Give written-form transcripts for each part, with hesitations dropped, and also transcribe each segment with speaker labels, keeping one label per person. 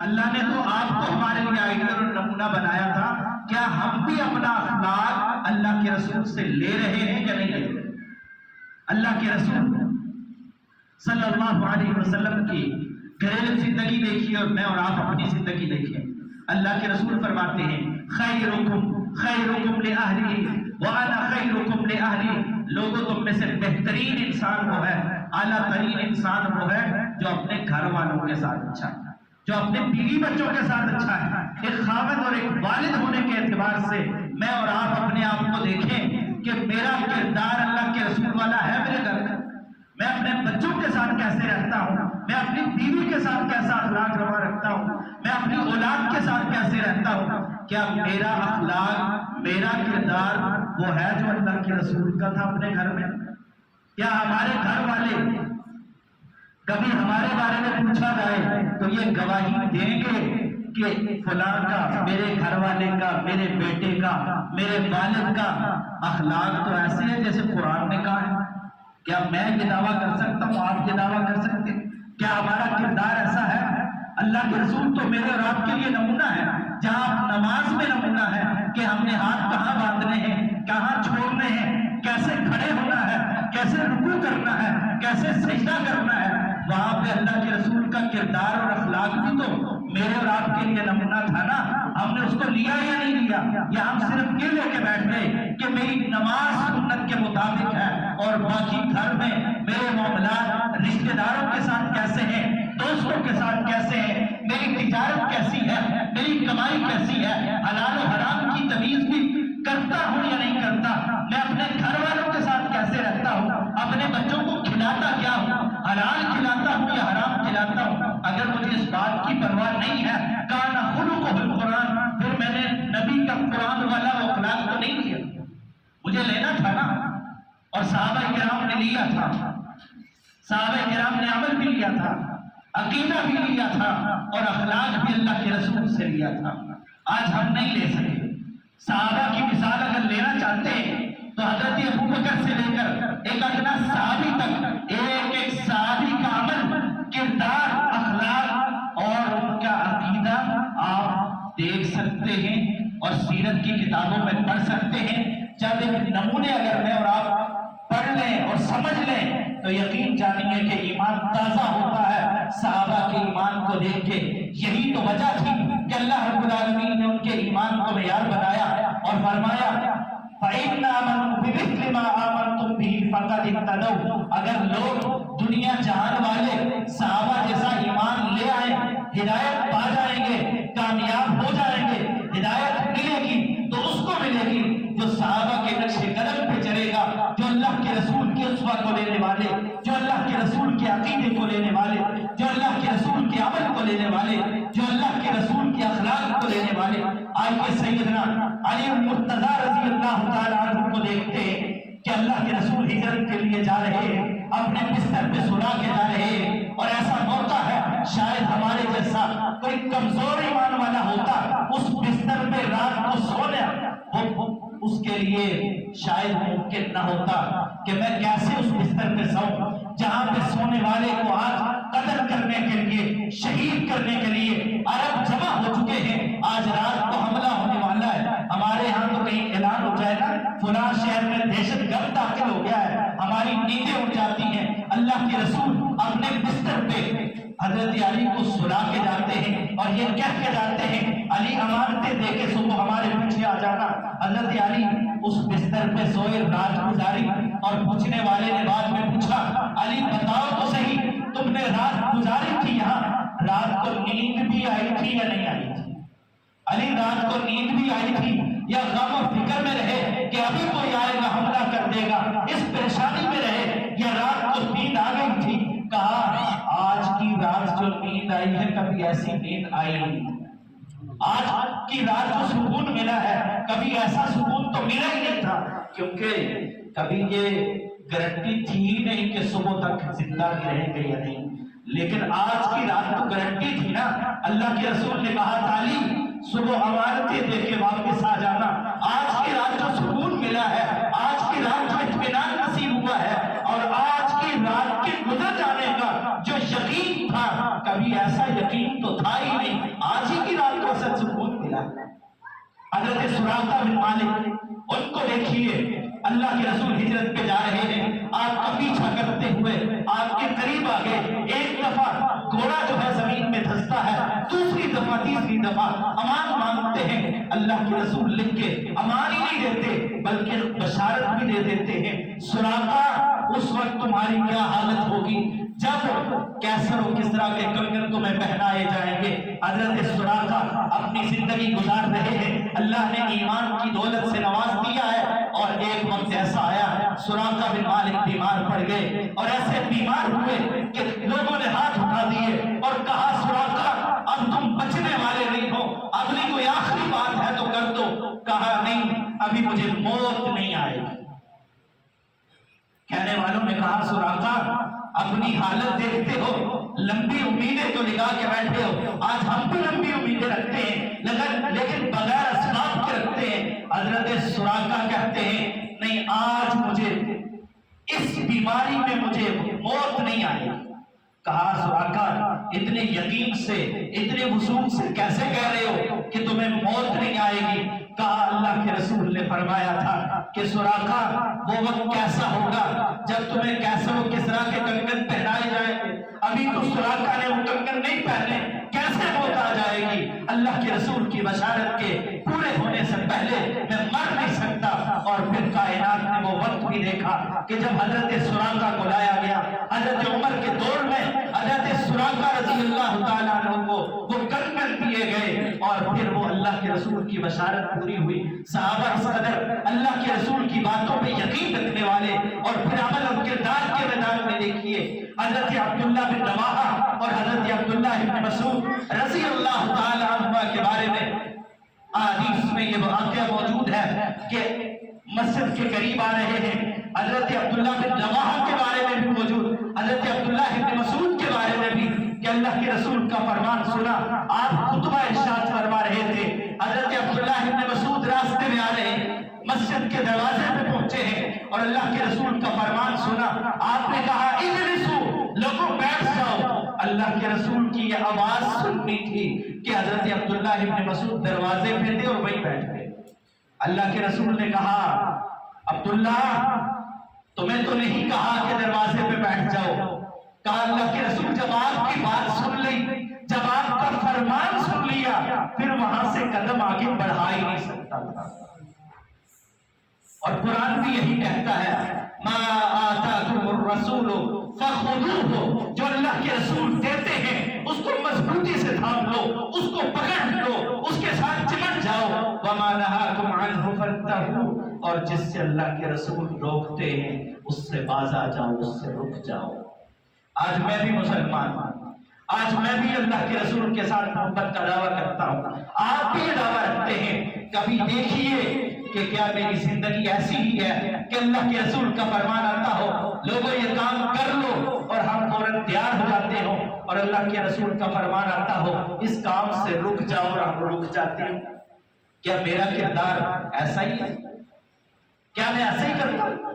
Speaker 1: اللہ نے تو آپ کو ہمارے لیے آئیڈیل اور نمونہ بنایا تھا، کیا ہم بھی اپنا اخلاق اللہ کے رسول سے لے رہے ہیں یا نہیں لے رہے؟ اللہ کے رسول صلی اللہ علیہ وسلم کی گھریلو زندگی دیکھیے اور میں اور آپ اپنی زندگی دیکھیں۔ اللہ کے رسول فرماتے ہیں خیرکم خیرکم لأہلی وانا خیرکم لأہلی، لوگوں تم میں سے بہترین انسان وہ ہے، اعلیٰ ترین انسان وہ ہے جو اپنے گھر والوں کے ساتھ اچھا ہے، جو اپنے بیوی بچوں کے ساتھ اچھا ہے۔ ایک خاوند اور ایک والد ہونے کے اعتبار سے میں اور آپ اپنے آپ کو دیکھیں کہ میرا کردار اللہ کے رسول والا ہے میرے گھر میں، میں اپنے بچوں کے ساتھ کیسے رہتا ہوں، میں اپنی بیوی کے ساتھ کیسا اخلاق روا رکھتا ہوں، میں اپنی اولاد کے ساتھ کیسے رہتا ہوں۔ کیا میرا اخلاق میرا کردار وہ ہے جو اللہ کے رسول کا تھا اپنے گھر میں؟ کیا ہمارے گھر والے کبھی ہمارے بارے میں پوچھا جائے تو یہ گواہی دیں گے کہ فلاں کا، میرے گھر والے کا، میرے بیٹے کا، میرے والد کا اخلاق تو ایسے ہے جیسے قرآن نے کہا ہے؟ کیا میں یہ دعویٰ کر سکتا ہوں، آپ یہ دعویٰ کر سکتے ہیں؟ کیا ہمارا کردار ایسا ہے؟ اللہ کے رسول تو میرے اور آپ کے لیے نمونہ ہے، جہاں نماز میں نمونہ ہے کہ ہم نے ہاتھ کہاں باندھنے ہیں، کہاں چھوڑنے ہیں، کیسے کھڑے ہونا ہے، کیسے رکوع کرنا ہے، کیسے سجدہ کرنا ہے، وہاں پہ اللہ کے رسول کا کردار اور اخلاق بھی تو میرے اور آپ کے لیے نمونہ تھا نا۔ ہم نے اس کو لیا یا نہیں لیا، یا ہم صرف یہ لے کے بیٹھ گئے کہ میری نماز سنت کے مطابق ہے اور باقی گھر میں میرے معاملات رشتہ داروں کے ساتھ کیسے ہیں، دوستوں کے ساتھ کیسے ہیں، میری تجارت کیسی ہے، میری کمائی کیسی ہے، حلال و حرام کی تمیز بھی کرتا ہوں یا نہیں کرتا، میں اپنے گھر والوں کے ساتھ کیسے رہتا ہوں، اپنے بچوں کو کھلاتا کیا ہوں، حلال کھلاتا ہوں یا حرام کھلاتا ہوں۔ اگر مجھے اس بات کی پرواہ نہیں ہے کان خلقہ القرآن، پھر میں نے نبی کا قرآن والا وہ اخلاق تو نہیں لیا، مجھے لینا تھا نا۔ اور صحابہ کرام نے لیا تھا، صحابہ کرام نے عمل بھی لیا تھا، عقیدہ بھی لیا تھا، اور اخلاق بھی اللہ کے رسول سے لیا تھا۔ آج ہم نہیں لے سکے۔ صحابہ کی مثال اگر لینا چاہتے ہیں تو حضرت ابوبکر سے لے کر ایک ادنا صحابی تک ایک ایک صحابی کا عمل، کردار، اخلاق اور ان کا عقیدہ آپ دیکھ سکتے ہیں اور سیرت کی کتابوں میں پڑھ سکتے ہیں۔ چند نمونے اگر میں اور آپ پڑھ لیں اور سمجھ لیں تو یقین جانیے کہ ایمان تازہ ہوتا ہے صحابہ کے ایمان کو دیکھ کے۔ یہی تو وجہ تھی کہ اللہ رب العالمین نے ان کے ایمان کو معیار بنایا اور فرمایا فَإِنَّ آمَنُوا بِمِثْلِ مَا آمَنْتُمْ بِهِ فَقَدِ اهْتَدَوْا۔ اگر لوگ دنیا جہان والے صحابہ جیسا ایمان لے آئے، ہدایت پا جائیں گے، کامیاب ہو جائیں گے، ہدایت ملے گی تو اس کو ملے گی جو صحابہ کے نقش قدم پہ چلے گا، جو اللہ کے رسول کے اسوہ کو لینے والے، جو اللہ کے رسول کے عقیدے کو لینے والے، جو اللہ کے رسول کے عمل کو لینے والے، جو اللہ کے رسول کے اخلاق کو لینے والے۔ آئیے سیدنا علی المرتضی رضی اللہ تعالیٰ عنہ کو دیکھتے ہیں کہ اللہ کے رسول ہجرت کے لیے جا رہے ہیں، اپنے بستر پہ سلا کے جا رہے ہیں، اور ایسا موقع ہے شاید ہمارے جیسا کوئی کمزور ایمان والا ہوتا اس بستر پہ رات کو سونا اس کے لیے شاید ممکن نہ ہوتا کہ میں کیسے اس بستر پہ سوؤں جہاں پہ سونے والے کو آج قتل کرنے کے لیے، شہید کرنے کے لیے عرب جمع ہو چکے ہیں۔ آج رات کو حملہ ہونے والا ہے، ہمارے ہاں تو کہیں اعلان ہو جائے نا فلاں شہر میں دہشت گرد داخل ہو گیا ہے، ہماری نیندیں اٹھ جاتی ہیں۔ اللہ کے رسول اپنے بستر پہ حضرت علی کو سلا کے جاتے ہیں اور یہ کہہ کے جاتے ہیں علی امانتیں دے کے صبح ہمارے پیچھے آ جانا۔ حضرت علی اس بستر پہ سوئے، رات گزاری، اور پوچھنے والے نے بعد میں پوچھا علی بتاؤ تو صحیح تم نے رات گزاری تھی یہاں، رات کو نیند بھی آئی تھی یا نہیں آئی تھی؟ علی رات کو نیند بھی آئی تھی یا غم و فکر میں رہے کہ ابھی کوئی آئے گا حملہ کر دے گا، اس پریشانی میں رہے، یا رات کو نیند آ گئی تھی؟ کہا آج کی رات جو نیند آئی ہے کبھی ایسی نیند آئی نہیں، آج کی رات جو سکون ملا ہے کبھی ایسا سکون تو ملا ہی نہیں تھا، کیونکہ کبھی یہ گارنٹی تھی ہی نہیں کہ صبح تک زندہ رہیں گے یا نہیں، لیکن آج کی رات تو گارنٹی تھی نا۔ اللہ کے رسول نے کہا تھا علی صبح امانتیں دے کے واپس آ جانا۔ آج کی رات جو سکون ملا ہے، آج کی رات جو اطمینان نصیب ہوا ہے، اور آج کی رات کے گزر جانے کا جو یقین تھا کبھی ایسا یقین تو تھا ہی نہیں حضرت سراقہ بن مالک، ان کو دیکھیے اللہ کے رسول ہجرت پہ جا رہے ہیں، آپ کا پیچھا کرتے ہوئے آپ کے قریب آ گئے، ایک دفعہ گھوڑا جو ہے زمین میں دھستا ہے، دوسری دفعہ تیسری دفعہ امان مانگتے ہیں، اللہ کے رسول لکھ کے امان ہی نہیں دیتے بلکہ بشارت بھی دے دیتے ہیں، سراقہ اس وقت تمہاری کیا حالت ہوگی جب کیسر و کسرا کے کنگن تمہیں پہنائے جائیں گے۔ حضرت سراقہ اپنی زندگی گزار رہے ہیں، اللہ نے ایمان کی دولت سے نواز دیا ہے، اور ایک وقت ایسا آیا سراقہ بن مالک بیمار پڑ گئے، اور ایسے بیمار ہوئے کہ لوگوں نے ہاتھ اٹھا دیے اور کہا سراقہ اب تم بچنے والے نہیں ہو، اپنی کوئی آخری بات ہے تو کر دو۔ کہا نہیں، ابھی مجھے موت نہیں آئے گی۔ کہنے والوں نے کہا سراقہ اپنی حالت دیکھتے ہو، لمبی امیدیں تو لگا کے بیٹھے ہو، آج ہم بھی لمبی امیدیں رکھتے ہیں لیکن بغیر اسباب کے رکھتے ہیں۔ حضرت سراقہ کہتے ہیں نہیں، آج مجھے اس بیماری میں مجھے موت نہیں آئی۔ کہا سراقہ اتنے یقین سے اتنے وصول سے کیسے کہہ رہے ہو کہ تمہیں موت نہیں آئے گی؟ کہا اللہ کے رسول نے فرمایا تھا کہ سراقہ وہ وقت کیسا ہوگا جب تمہیں کیسر و کسرا کے کنگن پہنائے جائیں گے، ابھی تو سراقہ نے وہ کنگن نہیں پہنے، کیسے موت آ جائے گی؟ اللہ کے رسول کی بشارت کے پورے ہونے سے پہلے میں مر نہیں سکتا۔ اور پھر کائنات نے وہ وقت بھی دیکھا کہ جب حضرت سراقہ کو لایا گیا، حضرت عمر کے دور میں حضرت سراقہ رضی اللہ تعالیٰ عنہ کو وہ کنگن دیے گئے، اور پھر وہ اللہ کے رسول کی بشارت پوری ہوئی۔ صحابہ اس قدر اللہ کے رسول کی باتوں پہ یقین رکھنے والے، اور پھر عمل اور کردار کے میدان میں دیکھیے حضرت عبداللہ بن رواحہ اور حضرت عبداللہ بن مسعود رضی اللہ تعالیٰ عنہ کے بارے میں حدیث میں یہ واقعہ موجود ہے کہ مسجد کے قریب آ رہے ہیں، حضرت عبداللہ بن رواحہ کے بارے میں بھی موجود، حضرت عبداللہ بن مسعود کے بارے میں بھی کہ اللہ کے رسول کا فرمان سنا، آپ خطبہ ارشاد فرما رہے تھے، حضرت عبداللہ بن مسعود راستے میں آ رہے ہیں، مسجد کے دروازے پہ پہنچے ہیں اور اللہ کے رسول کا فرمان سنا، آپ نے کہا اجلسوا، لوگوں بیٹھ جاؤ۔ اللہ کے رسول کی یہ آواز سننی تھی کہ حضرت عبداللہ بن مسعود دروازے پہ تھے اور وہیں بیٹھ گئے۔ اللہ کے رسول نے کہا عبداللہ تمہیں تو نہیں کہا کہ دروازے پہ بیٹھ جاؤ۔ کہا اللہ کے رسول جب آپ کی بات سن لی، جب آپ کا فرمان سن لیا، پھر وہاں سے قدم آگے بڑھا ہی نہیں سکتا تھا۔ اور قرآن بھی یہی کہتا ہے ما آتاکم الرسول فخذوہ، جو اللہ کے رسول دیتے ہیں اس کو مضبوطی سے تھام لو، اس کو پکڑ لو، اس کے ساتھ چمٹ جاؤ۔ وما نہاکم عنہ فانتہوا، اور جس سے اللہ کے رسول روکتے ہیں اس سے باز آ جاؤ، اس سے رک جاؤ۔ آج میں بھی مسلمان ہوں، آج میں بھی اللہ کے رسول کے ساتھ محبت کا دعویٰ کرتا ہوں، آپ بھی یہ دعویٰ رکھتے ہیں۔ کبھی دیکھیے کہ کیا میری زندگی ایسی ہی ہے کہ اللہ کے رسول کا فرمان آتا ہو لوگوں یہ کام کر لو اور ہم فوراً تیار ہو جاتے ہوں، اور اللہ کے رسول کا فرمان آتا ہو اس کام سے رک جاؤ اور ہم رک جاتے ہیں؟ کیا میرا کردار ایسا ہی ہے؟ کیا میں ایسے ہی کرتا ہوں؟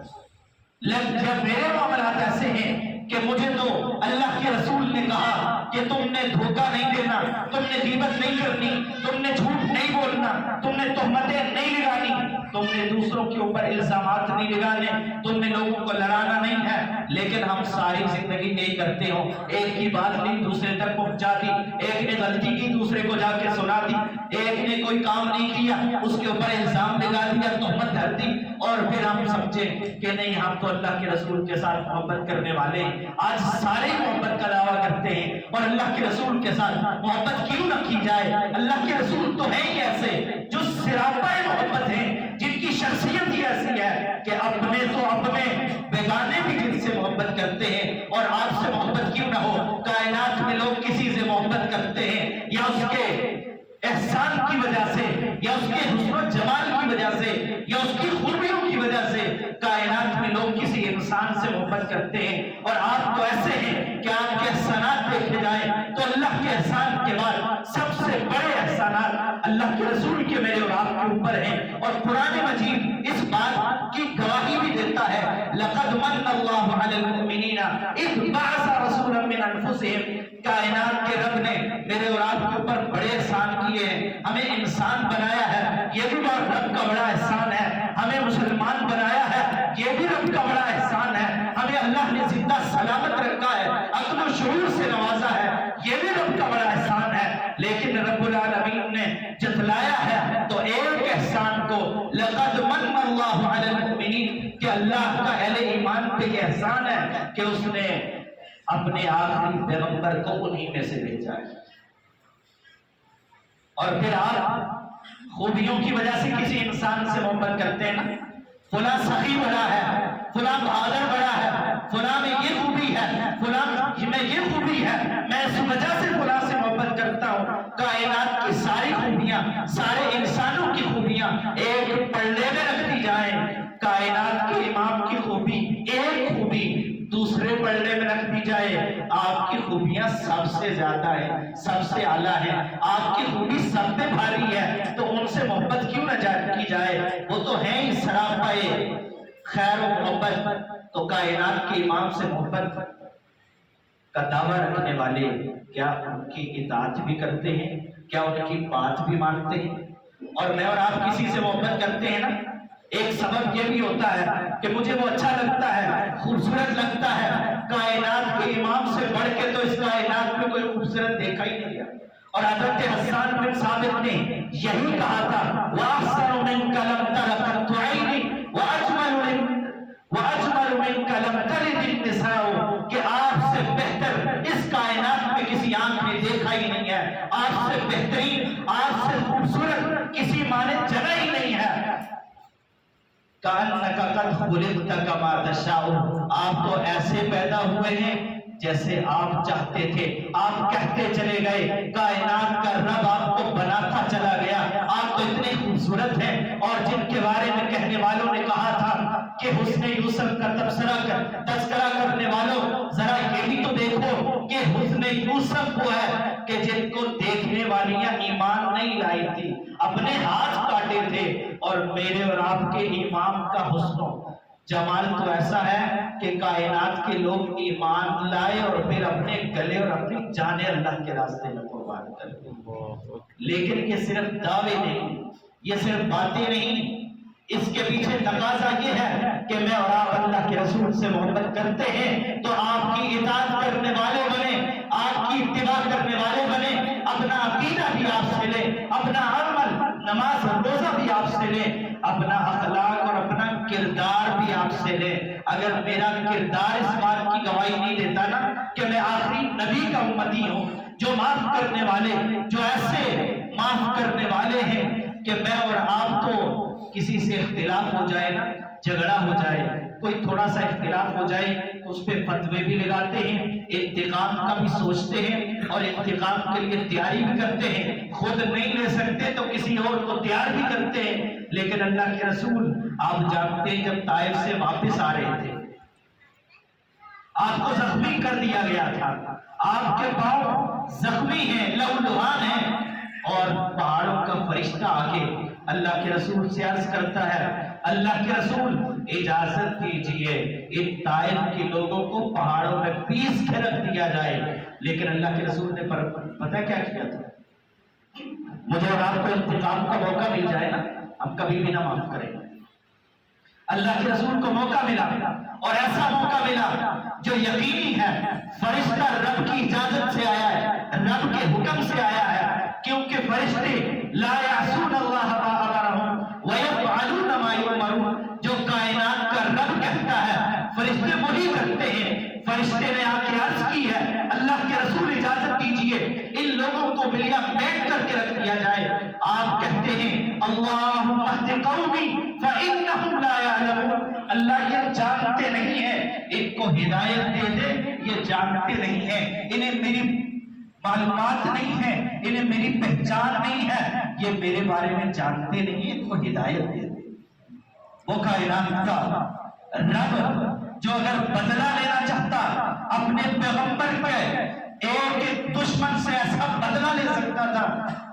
Speaker 1: جب میرے معاملات ایسے ہیں کہ مجھے تو اللہ کے رسول نے کہا کہ تم نے دھوکہ نہیں دینا، تم نے غیبت نہیں کرنی، تم نے جھوٹ نہیں بولنا، تم نے تہمتیں نہیں لگانی، تم نے دوسروں کے اوپر الزامات نہیں لگانے، تم نے لوگوں کو لڑانا نہیں ہے، لیکن ہم ساری زندگی یہی کرتے ہو، ایک کی بات نہیں دوسرے تک پہنچا دی، ایک نے غلطی کی دوسرے کو جا کے سنا دی، ایک نے کوئی کام نہیں کیا اس کے اوپر الزام لگا دیا، تہمت دھر دی، اور پھر ہم سمجھے کہ نہیں ہم تو اللہ کے رسول کے ساتھ محبت کرنے والے ہیں۔ آج سارے محبت کا دعویٰ کرتے ہیں، اور اللہ کے رسول کے ساتھ محبت کیوں نہ کی جائے؟ اللہ کے رسول تو ہیں ہی ایسے جو سراپا محبت ہیں، جن کی شخصیت ہی ایسی ہے کہ اپنے تو اپنے، بیگانے بھی جن سے محبت کرتے ہیں۔ اور آپ سے محبت کیوں نہ ہو؟ کائنات میں لوگ کسی سے محبت کرتے ہیں یا اس کے احسان کی وجہ سے، یا اس کے حسن و جمال کی وجہ سے، یا اس کی خوبیوں کی وجہ سے، کائنات میں لوگ کسی انسان سے محبت کرتے ہیں۔ اور آپ تو ایسے ہیں کہ آپ کے احسانات دیکھے جائیں تو اللہ کے احسان کے بعد سب سے بڑے احسانات اللہ کے رسول کے میرے اور آپ کے اوپر ہیں، اور قرآن مجید اس بات کی گواہی بھی دیتا ہے لَقَدْ مَنَّ اللَّهُ عَلَى الْمُؤْمِنِينَ إِذْ بَعَثَ رَسُولًا مِّنْ أَنفُسِهِمْ، کائنات کے رب نے میرے اور آپ کے اوپر بڑے احسان کیے ہیں، ہمیں انسان بنایا ہے، یہ بھی رب کا بڑا احسان ہے. ہمیں مسلمان بنایا ہے, یہ بھی رب کا بڑا احسان ہے. ہمیں اللہ نے زندہ سلامت رکھا ہے, عقل و شعور سے نوازا ہے, یہ بھی رب کا بڑا احسان ہے. لیکن رب العالمین نے جتلایا ہے تو ایک احسان کو, لقد من اللہ علی المؤمنین, کہ اللہ کا اہل ایمان پہ یہ احسان ہے کہ اس نے اپنے آخری پیغمبر کو انہی میں سے بھیجا ہے. اور پھر آپ خوبیوں کی وجہ سے کسی انسان سے محبت کرتے ہیں نا, فلاں سخی بڑا ہے, فلاں بہادر بڑا ہے, فلاں میں یہ خوبی ہے, فلاں میں یہ خوبی ہے, میں اس وجہ سے فلاں سے محبت کرتا ہوں. کائنات کی ساری خوبیاں, سارے انسانوں کی خوبیاں ایک پلڑے میں رکھ دی جائیں, کائنات کے امام کی خوبی ایک خوبی دوسرے پلڑے میں رکھ دی جائے, آپ کی خوبیاں سب سے زیادہ ہیں, سب سے اعلیٰ ہیں, آپ کی خوبی سب پہ بھاری ہے, تو ان سے محبت کیوں نہ کی جائے؟ وہ تو ہیں ہی سراپائے خیر و محبت. تو کائنات کے امام سے محبت کا دعویٰ رکھنے والے کیا ان کی اطاعت بھی کرتے ہیں؟ کیا ان کی بات بھی مانتے ہیں؟ اور میں اور آپ کسی سے محبت کرتے ہیں نا, ایک سبب یہ بھی ہوتا ہے کہ مجھے وہ اچھا لگتا ہے, خوبصورت لگتا ہے. کائنات کے امام سے بڑھ کے تو اس کائنات میں کوئی خوبصورت دیکھا ہی نہیں گیا. اور حضرت حسان بن ثابت نے یہی کہا تھا, وَأَحْسَنُ مِنْكَ لَمْ تَرَ قَطُّ عَيْنِي وَأَجْمَلُ مِنْكَ لَمْ تَلِدِ النِّسَاءُ, کہ آپ سے بہتر اس کائنات میں کسی آنکھ نے دیکھا ہی نہیں ہے, آپ سے بہترین, آپ سے خوبصورت کسی ماں نے جنا ہی نہیں ہے. کَأَنَّكَ قَدْ خُلِقْتَ كَمَا تَشَاءُ, آپ تو ایسے پیدا ہوئے ہیں جیسے آپ چاہتے تھے. آپ کہتے چلے گئے, کائنات کا رب آپ کو بناتا چلا گیا. آپ تو اتنے خوبصورت ہیں, اور جن کے بارے میں کہنے والوں نے کہا تھا کہ حسن یوسف کا تذکرہ کرنے والوں ذرا یہ بھی تو دیکھو کہ حسن یوسف وہ ہے کہ جن کو دیکھنے والیاں ایمان نہیں لائی تھی, اپنے ہاتھ کاٹے تھے. اور میرے اور آپ کے امام کا حسن جمال تو ایسا ہے کہ کائنات کے لوگ ایمان لائے اور پھر اپنے گلے اور اپنی جانیں اللہ کے راستے میں قربان کرتے. لیکن یہ صرف دعوے نہیں, یہ صرف باتیں نہیں, اس کے پیچھے تقاضا یہ ہے کہ میں اور آپ اللہ کے رسول سے محبت کرتے ہیں تو آپ کی اطاعت کرنے والے بنے, آپ کی اتباع کرنے والے بنے, اپنا عقیدہ بھی آپ سے لیں, اپنا عمل نماز روزہ بھی آپ سے لیں, اپنا اخلاق اور اپنا کردار بھی آپ سے لیں. اگر میرا کردار اس بات کی گواہی نہیں دیتا نا کہ میں آخری نبی کا امتی ہوں, جو معاف کرنے والے, جو ایسے معاف کرنے والے ہیں کہ میں اور آپ کو کسی سے اختلاف ہو جائے نا, جھگڑا ہو جائے, کوئی تھوڑا سا اختلاف ہو جائے, اس پہ فتوے بھی لگاتے ہیں, انتقام کا بھی سوچتے ہیں, اور انتقام کے لیے تیاری بھی کرتے ہیں. خود نہیں لے سکتے تو کسی اور کو تیار بھی کرتے ہیں. لیکن اللہ کے رسول, آپ جانتے ہیں جب طائف سے واپس آ رہے تھے, آپ کو زخمی کر دیا گیا تھا, آپ کے پاؤں زخمی ہیں, لہولہان ہیں, اور پہاڑوں کا فرشتہ آگے اللہ کے رسول سے عرض کرتا ہے, اللہ کے رسول اجازت دیجئے ان طائف کے لوگوں کو پہاڑوں میں پیس کے رکھ دیا جائے. لیکن اللہ کے رسول نے پتہ کیا کیا تھا, مجھے اور آپ کو انتقام کا موقع مل جائے نا, ہم کبھی بھی نہ معاف کریں. اللہ کے رسول کو موقع ملا, اور ایسا موقع ملا جو یقینی ہے, فرشتہ رب کی اجازت سے آیا ہے, رب کے حکم سے آیا ہے, کیونکہ فرشتے لا یعصون اللہ ما امرہم ویفعلون ما یؤمرون, جو کائنات کا رب کہتا ہے فرشتے وہی کرتے ہیں. فرشتے نے آ کے عرض کی ہے, اللہ کے رسول اجازت دیجئے ان لوگوں کو ملیا بیٹھ کر کے رکھ دیا جائے. آپ کہتے ہیں اللہم اہد قومی فإنہم لا یعلمون, اللہ یہ جانتے نہیں ہیں, ان کو ہدایت دے دے, یہ جانتے نہیں ہیں, انہیں میری معلومات نہیں ہے, انہیں میری پہچان نہیں ہے, یہ میرے بارے میں جانتے نہیں ہیں, ان کو ہدایت دے دے. وہ کائنات کا رب جو اگر بدلہ لینا چاہتا اپنے پیغمبر کے ایک دشمن سے ایسا بدلہ لے سکتا تھا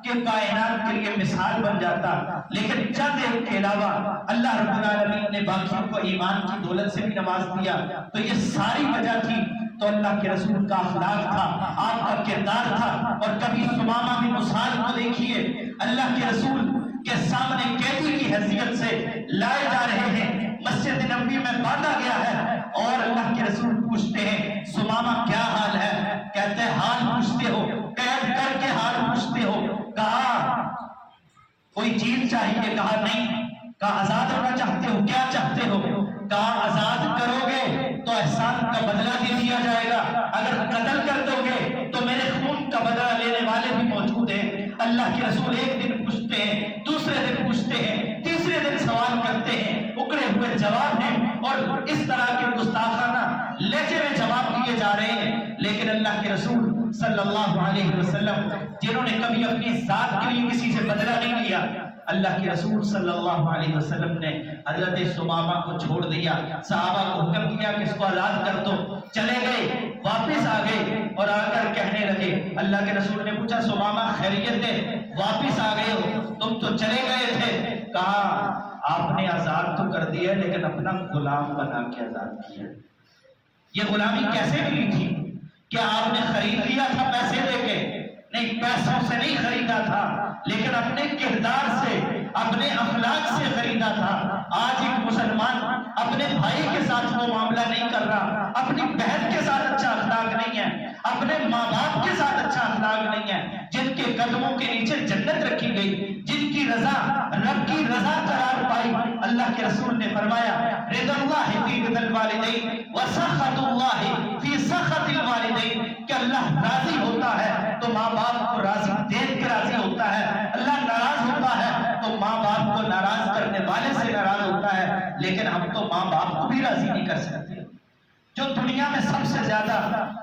Speaker 1: کہ کائنات کے لیے مثال بن جاتا, لیکن چند ایک کے علاوہ اللہ رب العالمین نے باقیوں کو ایمان کی دولت سے بھی نواز دیا. تو یہ ساری وجہ تھی تو اللہ کے رسول کا اخلاق تھا، آپ کا کردار تھا۔ اور کبھی ثمامہ بن اسال کو دیکھیے، اللہ کے رسول کے سامنے قیدی کی حیثیت سے لائے جا رہے ہیں، مسجد نبوی میں باندھا گیا ہے، اور اللہ کے رسول پوچھتے ہیں ثمامہ کیا حال ہے؟ کہتے ہیں حال پوچھتے ہو، قید کر کے حال پوچھتے ہو؟ کہا کوئی چیز چاہیے؟ کہا نہیں۔ کہا آزاد ہونا چاہتے ہو؟ کیا چاہتے ہو؟ کہا آزاد کرو گے تو احسان کا بدلہ دے دیا جائے گا، اگر قتل کر دو گے تو میرے خون کا بدلہ لینے والے بھی موجود ہیں۔ اللہ کے رسول ایک دن پوچھتے ہیں، دوسرے دن پوچھتے ہیں، تیسرے دن سوال کرتے ہیں، اکڑے ہوئے جواب ہیں، اور اس طرح کے گستاخانہ لہجے میں جواب دیے جا رہے ہیں۔ لیکن اللہ کے رسول صلی اللہ علیہ وسلم جنہوں نے کبھی اپنی ذات کے لیے کسی سے بدلہ نہیں لیا، اللہ کے رسول صلی اللہ علیہ وسلم نے حضرت ثمامہ کو چھوڑ دیا، صحابہ کو حکم کیا کہ اس کو آزاد کر دو، چلے گئے، واپس آ گئے اور آ کر کہنے لگے، اللہ کے رسول نے پوچھا ثمامہ خیریت ہے؟ واپس آ گئے ہو، تم تو چلے گئے تھے۔ کہا آپ نے آزاد تو کر دیا لیکن اپنا غلام بنا کے آزاد کیا۔ یہ غلامی کیسے ملی تھی؟ کیا آپ نے خرید لیا تھا پیسے دے کے؟ نہیں، پیسوں سے نہیں خریدا تھا، لیکن اپنے کردار سے، اپنے اخلاق سے خریدا تھا۔ آج ایک مسلمان اپنے بھائی کے ساتھ وہ معاملہ نہیں کر رہا، اپنی بہن کے ساتھ اچھا اخلاق نہیں ہے، اپنے ماں باپ کے ساتھ اچھا اخلاق نہیں ہے، جن کے قدموں کے نیچے جنت رکھی گئی، جن کی رضا رب کی رضا قرار پائی۔ اللہ کے رسول نے فرمایا رضا اللہ فی رضا الوالدین وسخط اللہ فی سخط الوالدین، کہ اللہ راضی ہوتا ہے تو ماں باپ کو راضی دیکھ کے راضی ہوتا ہے، اللہ ناراض ہوتا ہے تو ماں باپ کو ناراض کرنے والے سے ناراض ہوتا ہے۔ لیکن ہم تو ماں باپ کو بھی راضی نہیں کر سکتے۔ جو دنیا میں سب سے زیادہ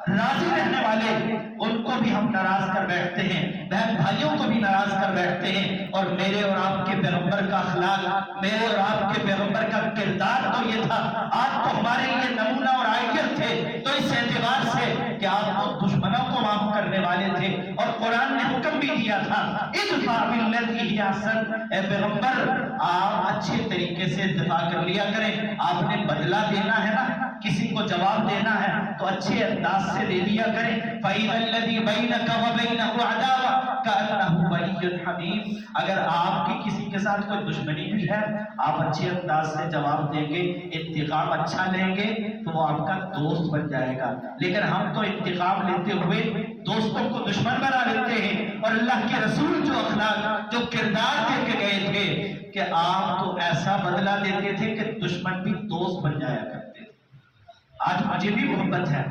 Speaker 1: راضی رہنے والے، ان کو بھی ہم ناراض کر بیٹھتے ہیں، بہن بھائیوں کو بھی ناراض کر بیٹھتے ہیں۔ اور میرے اور آپ کے پیغمبر کا اخلاق، میرے اور آپ کے پیغمبر کا کردار تو یہ تھا، آپ تو ہمارے لیے نمونہ اور آئیڈیل تھے۔ تو اس اعتبار سے کہ آپ تو دشمنوں کو معاف کرنے والے تھے، اور قرآن نے حکم بھی دیا تھا ادفع باللتی ہی احسن، اے پیغمبر آپ اچھے طریقے سے دفاع کر لیا کریں۔ آپ نے بدلہ دینا ہے نا، کسی کو جواب دینا ہے تو اچھے انداز سے دے دیا کریں۔ فَإِذَا الَّذِي بَيْنَكَ وَبَيْنَهُ عَدَاوَةٌ كَأَنَّهُ وَلِيٌّ حَمِيمٌ، اگر آپ کی کسی کے ساتھ کوئی دشمنی بھی ہے، آپ اچھے انداز سے جواب دیں گے، انتقام اچھا لیں گے تو وہ آپ کا دوست بن جائے گا۔ لیکن ہم تو انتقام لیتے ہوئے دوستوں کو دشمن بنا لیتے ہیں۔ اور اللہ کے رسول جو اخلاق، جو کردار دے کے گئے تھے کہ آپ تو ایسا بدلہ دیتے تھے کہ دشمن بھی دوست بن جایا کرتے تھے۔ آج مجھے بھی محبت ہے،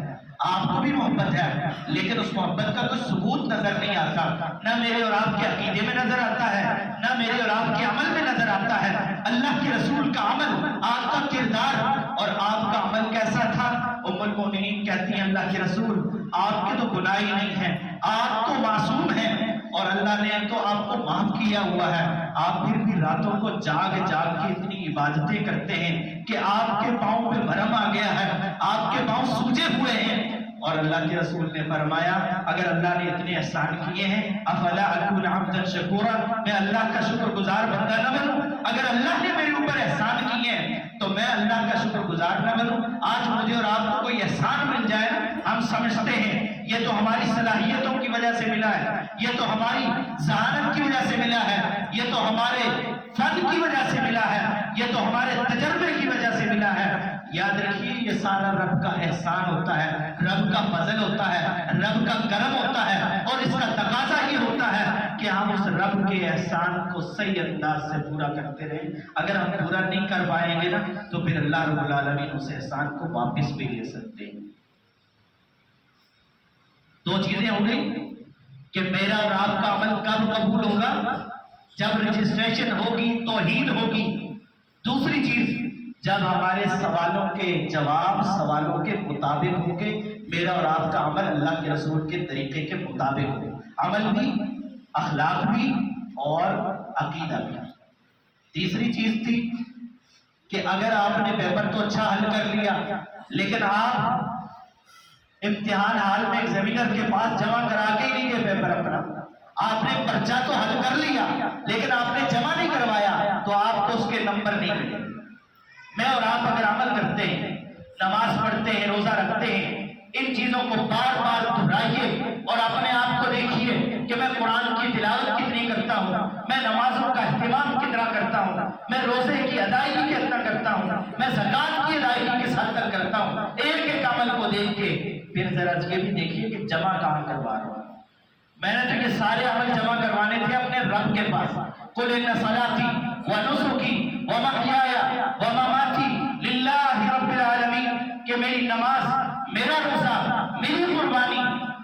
Speaker 1: آپ کو بھی محبت ہے، لیکن اس محبت کا کوئی ثبوت نظر نہیں آتا، نہ میرے اور آپ کے عقیدے میں نظر آتا ہے، نہ میرے اور آپ کے عمل میں نظر آتا ہے۔ اللہ کے رسول کا عمل، آپ کا کردار اور آپ کا عمل کیسا تھا؟ ام المؤمنین کہتی ہیں اللہ کے رسول آپ کے تو گناہ ہی نہیں ہیں، آپ تو معصوم ہیں، اور اللہ نے تو آپ کو معاف کیا ہوا ہے، آپ پھر بھی راتوں کو جاگ جاگ کے اتنی عبادتیں کرتے ہیں کہ آپ کے پاؤں پہ ورم آ گیا ہے، آپ کے پاؤں سوجے ہوئے ہیں۔ اور اللہ کے رسول نے فرمایا اگر اللہ نے اتنے احسان کیے ہیں افلا اکون عبدا شکورا، میں اللہ کا شکر گزار بندہ نہ بنوں؟ اگر اللہ نے میرے اوپر احسان کیے ہیں تو میں اللہ کا شکر گزار نہ بنوں؟ آج مجھے اور آپ کو کوئی احسان مل جائے، ہم سمجھتے ہیں یہ تو ہماری صلاحیتوں کی وجہ سے ملا ہے، یہ تو ہماری ذہانت کی وجہ سے ملا ہے، یہ تو ہمارے فن کی وجہ سے ملا ہے، یہ تو ہمارے تجربے کی وجہ سے ملا ہے۔ یاد رکھیے یہ سارا رب کا احسان ہوتا ہے، رب کا فضل ہوتا ہے، رب کا کرم ہوتا ہے، اور اس کا تقاضا یہ ہوتا ہے کہ ہم اس رب کے احسان کو صحیح انداز سے پورا کرتے رہیں۔ اگر ہم پورا نہیں کر پائیں گے نا تو پھر اللہ رب العالمین اس احسان کو واپس بھی لے سکتے ہیں۔ دو چیزیں ہو گئی کہ میرا اور آپ کا عمل کب قبول ہوگا؟ جب رجسٹریشن ہوگی، توحید ہوگی۔ دوسری چیز جب ہمارے سوالوں کے جواب سوالوں کے مطابق ہوں گے، میرا اور آپ کا عمل اللہ کے رسول کے طریقے کے مطابق ہو، عمل بھی، اخلاق بھی اور عقیدہ بھی۔ تیسری چیز تھی کہ اگر آپ نے پیپر تو اچھا حل کر لیا، لیکن آپ امتحان حال میں ایگزامینر کے پاس جمع کرا کے ہی نہیں گئے پیپر اپنا، آپ نے پرچہ تو حل کر لیا لیکن آپ نے جمع نہیں کروایا، تو آپ کو اس کے نمبر نہیں ملے۔ میں اور آپ اگر عمل کرتے ہیں، نماز پڑھتے ہیں، روزہ رکھتے ہیں، ان چیزوں کو بار بار دہرائیے اور اپنے آپ کو دیکھیے کہ میں قرآن کی تلاوت کتنی کرتا ہوں، میں نمازوں کا اہتمام کتنا کرتا ہوں، میں روزے کی ادائیگی کتنا کرتا ہوں، میں زکوٰۃ کی ادائیگی کس حد تک کرتا ہوں۔ ایک ایک عمل کو دیکھ کے پھر ذرا یہ بھی دیکھیے کہ جمع کہاں کروا رہا ہوں۔ میں نے تو یہ سارے عمل جمع کروانے تھے اپنے رب کے پاس۔ قُلْ إِنَّ صَلَاتِي وَنُسُكِي وَمَحْيَايَ وَمَمَاتِي لِلَّهِ رَبِّ الْعَالَمِينَ کہ میری نماز، میرا روزہ، میری قربانی،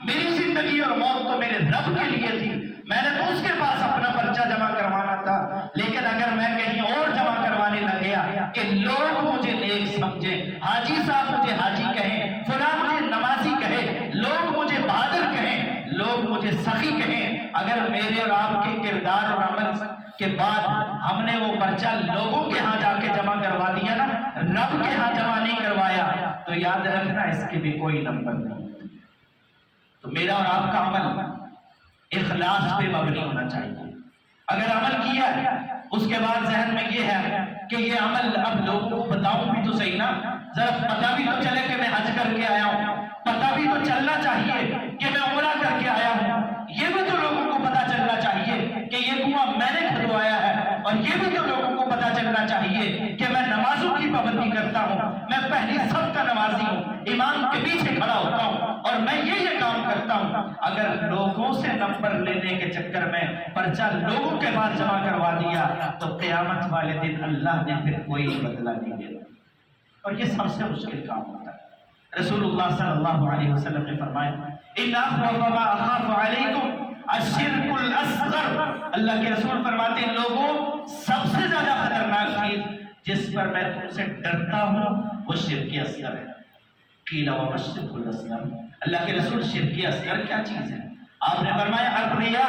Speaker 1: میری زندگی اور موت تو میرے رب کے لیے تھی۔ میں نے تو اس کے پاس اپنا پرچہ جمع کروانا تھا، لیکن اگر میں کہیں اور جمع کروانے لگ گیا کہ لوگ مجھے نیک سمجھیں، حاجی صاحب مجھے حاجی کہیں، فلاں مجھے نمازی کہے، لوگ مجھے بہادر کہیں، لوگ مجھے سخی کہیں، اگر میرے اور آپ کے کردار اور عمل کے بعد ہم نے وہ پرچہ لوگوں کے ہاں جا کے جمع کروا دیا نا، رب کے ہاں جمع نہیں کروایا، تو یاد رکھنا اس کے بھی کوئی نمبر نہیں۔ تو میرا اور آپ کا عمل اخلاص پہ مبنی ہونا چاہیے۔ اگر عمل کیا اس کے بعد ذہن میں یہ ہے کہ یہ عمل اب لوگوں کو بتاؤں بھی تو صحیح نا، ذرا پتہ بھی تو چلے کہ میں حج کر کے آیا ہوں، پتہ بھی تو چلنا چاہیے کہ میں عمرہ کر کے آیا ہوں، یہ بھی تو لوگوں کو پتہ چلنا چاہیے کہ یہ کنواں میں نے کھدوایا ہے، اور یہ بھی تو لوگوں کو پتہ چلنا چاہیے کہ میں نمازوں کی پابندی کرتا ہوں، میں پہلی صف کا نمازی ہوں، امام کے پیچھے کھڑا ہوتا ہوں، اور میں یہ کام کرتا ہوں۔ اگر لوگوں سے نمبر لینے کے چکر میں پرچہ لوگوں کے پاس جمع کروا دیا تو قیامت والے دن اللہ نے پھر کوئی بدلہ نہیں دیا، اور یہ سب سے مشکل کام ہوتا ہے۔ رسول اللہ صلی اللہ علیہ وسلم نے فرمایا إِنَّ أَخْوَفَ مَا أَخَافُ عَلَيْكُمْ الشِّرْكُ الْأَصْغَرُ، اللہ کے رسول فرماتے ہیں لوگوں سب سے زیادہ خطرناک چیز جس پر میں تم سے ڈرتا ہوں وہ شرک اصغر ہے۔ قیل وما الشرک الاصغر، اللہ کے رسول شرک اصغر کیا چیز ہے؟ آپ نے فرمایا الریا،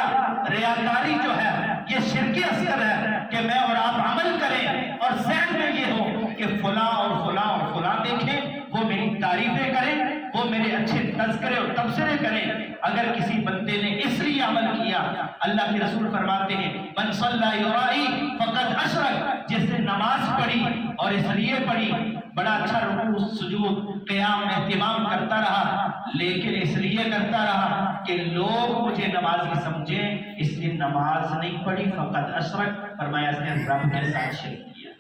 Speaker 1: ریاکاری جو ہے یہ شرک اصغر ہے کہ میں اور آپ عمل کریں اور ذہن میں یہ ہو کہ فلاں اور فلاں اور فلاں دیکھیں، وہ میری تعریفیں کریں، وہ میرے اچھے تذکرے اور تبصرے کریں۔ اگر کسی بندے نے اس لیے عمل کیا، اللہ کے رسول فرماتے ہیں من صلی یرائی فقد اشرک، جس نے نماز پڑھی اور اس لیے پڑھی، بڑا اچھا رکوع سجود قیام اہتمام کرتا رہا، لیکن اس لیے کرتا رہا کہ لوگ مجھے نمازی سمجھیں، اس لیے نماز نہیں پڑھی، فقد اشرک، فرمایا اس نے رب کے ساتھ شرک کیا۔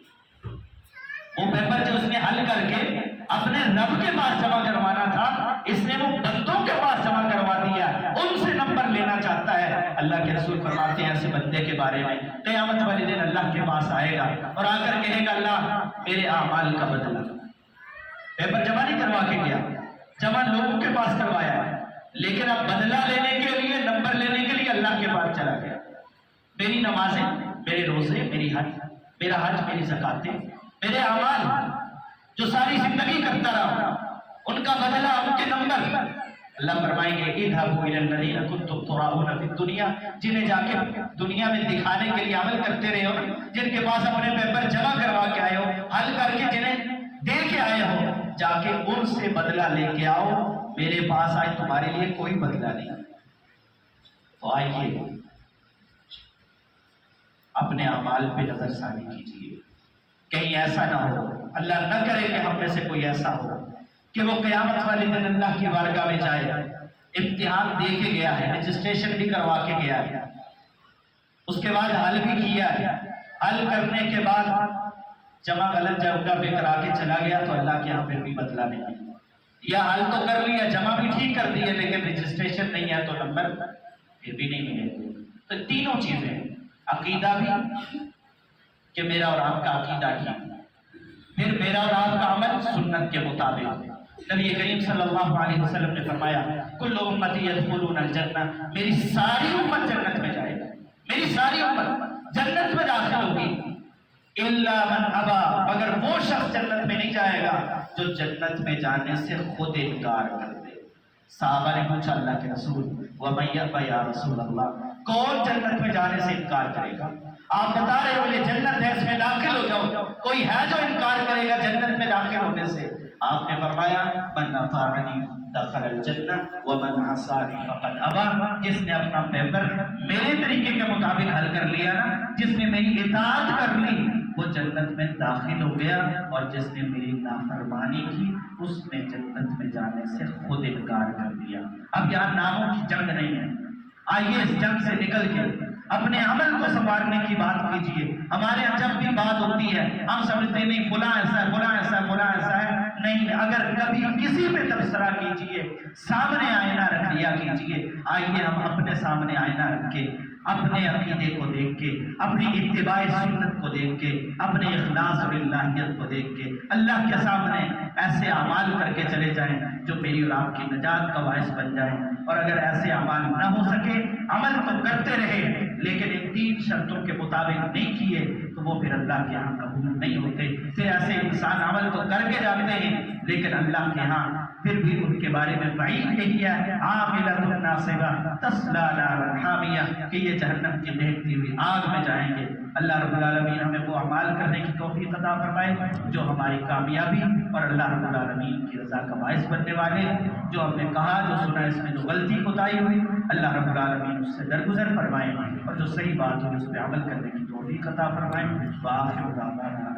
Speaker 1: وہ پیپر جو اس نے حل کر کے اپنے رب کے پاس جمع کروانا تھا، اس نے وہ بندوں کے پاس جمع کروا دیا، ان سے نمبر لینا چاہتا ہے۔ اللہ کے رسول فرماتے ہیں ایسے بندے کے بارے میں قیامت والے دن اللہ کے پاس آئے گا اور آ کر کہے گا اللہ میرے اعمال کا بدلہ، پیپر جمع نہیں کروا کے گیا، جمع لوگوں کے پاس کروایا ہے، لیکن اب بدلہ لینے کے لیے، نمبر لینے کے لیے اللہ کے پاس چلا گیا۔ میری نمازیں، میرے روزے، میری حج، میرا حج، میری زکاتیں، میرے اعمال جو ساری زندگی کرتا رہا، ان کا بدلہ، ان کے نمبر، اللہ فرمائیں گے اذهبوا الى الذين كنتم تراؤون في الدنيا، جنہیں جا کے دنیا میں دکھانے کے لیے عمل کرتے رہے ہو، جن کے پاس اپنے پیپر جمع کروا کے آئے ہو، حل کر کے جنہیں دے کے آئے ہو، جا کے ان سے بدلہ لے کے آؤ، میرے پاس آج تمہارے لیے کوئی بدلہ نہیں۔ تو آئیے اپنے اعمال پہ نظر ثانی کیجیے، کہیں ایسا نہ ہو، اللہ نہ کرے کہ ہم میں سے کوئی ایسا ہو کہ وہ قیامت والے دن اللہ کی بارگاہ میں جائے، امتحان دے کے گیا ہے، رجسٹریشن بھی کروا کے گیا ہے، اس کے بعد حل بھی کیا ہے، حل کرنے کے بعد جمع غلط جگہ پہ کرا کے چلا گیا تو اللہ کے یہاں پھر بھی بدلہ نہیں، یا حل تو کر لیا، جمع بھی ٹھیک کر دی ہے، لیکن رجسٹریشن نہیں ہے تو نمبر پھر بھی نہیں ملے۔ تو تینوں چیزیں، عقیدہ بھی کہ میرا اور آپ کا عقیدہ کیا، پھر میرا اور آپ کا عمل سنت کے مطابق۔ نبی کریم صلی اللہ علیہ وسلم نے فرمایا کل امتی یدخلون الجنہ، میری ساری امت جنت میں جائے گا، میری ساری امت جنت میں داخل ہوگی، الا من ابا، مگر وہ شخص جنت میں نہیں جائے گا جو جنت میں جانے سے خود انکار کر دے۔ صحابہ نے پوچھا اللہ کے رسول ومن یأبى یا رسول اللہ، کون جنت میں جانے سے انکار کرے گا؟ آپ بتا رہے ہو یہ جنت ہے، اس میں داخل ہو جاؤ، کوئی ہے جو انکار کرے گا جنت میں داخل ہونے سے؟ آپ نے فرمایا من اطاعنی دخل الجنہ ومن عصانی فقد ابى، جس نے اپنا پیپر میرے طریقے کے مطابق حل کر لیا نا، جس نے میری اطاعت کر لی، وہ جنت میں داخل ہو گیا، اور جس نے میری نافرمانی کی اس نے جنت میں جانے سے خود انکار کر دیا۔ اب یہاں ناموں کی جنگ نہیں ہے، آئیے اس جنگ سے نکل کے اپنے عمل کو سنوارنے کی بات کیجیے۔ ہمارے یہاں جب بھی بات ہوتی ہے ہم سمجھتے نہیں فلاں ایسا ہے، فلاں ایسا ہے، فلاں ایسا ہے۔ نہیں، اگر کبھی کسی پہ تبصرہ کیجیے، سامنے آئینہ رکھ لیا کیجیے۔ آئیے ہم اپنے سامنے آئینہ رکھ کے اپنے عقیدے کو دیکھ کے، اپنی اتباع سنت کو دیکھ کے، اپنے اخلاص اور الہیت کو دیکھ کے اللہ کے سامنے ایسے اعمال کر کے چلے جائیں جو میری اور آپ کی نجات کا باعث بن جائیں۔ اور اگر ایسے اعمال نہ ہو سکے، عمل تو کرتے رہے لیکن ان 3 شرطوں کے مطابق نہیں کیے تو وہ پھر اللہ کے ہاں قبول نہیں ہوتے۔ پھر ایسے انسان عمل تو کر کے جاتے ہیں لیکن اللہ کے ہاں پھر بھی ان کے بارے میں وعید یہی ہے، عاملۃ ناصبہ تصلی نارا حامیہ، کہ یہ جہنم کی دہکتی ہوئی آگ میں جائیں گے۔ اللہ رب العالمین ہمیں وہ اعمال کرنے کی توفیق عطا فرمائے جو ہماری کامیابی اور اللہ رب العالمین کی رضا کا باعث بننے والے ہیں۔ جو ہم نے کہا، جو سنا، اس میں جو غلطی کوتاہی ہوئی اللہ رب العالمین اس سے درگزر فرمائے، اور جو صحیح بات ہوئی اس پہ عمل کرنے کی توفیق عطا فرمائے۔ وآخر دعوانا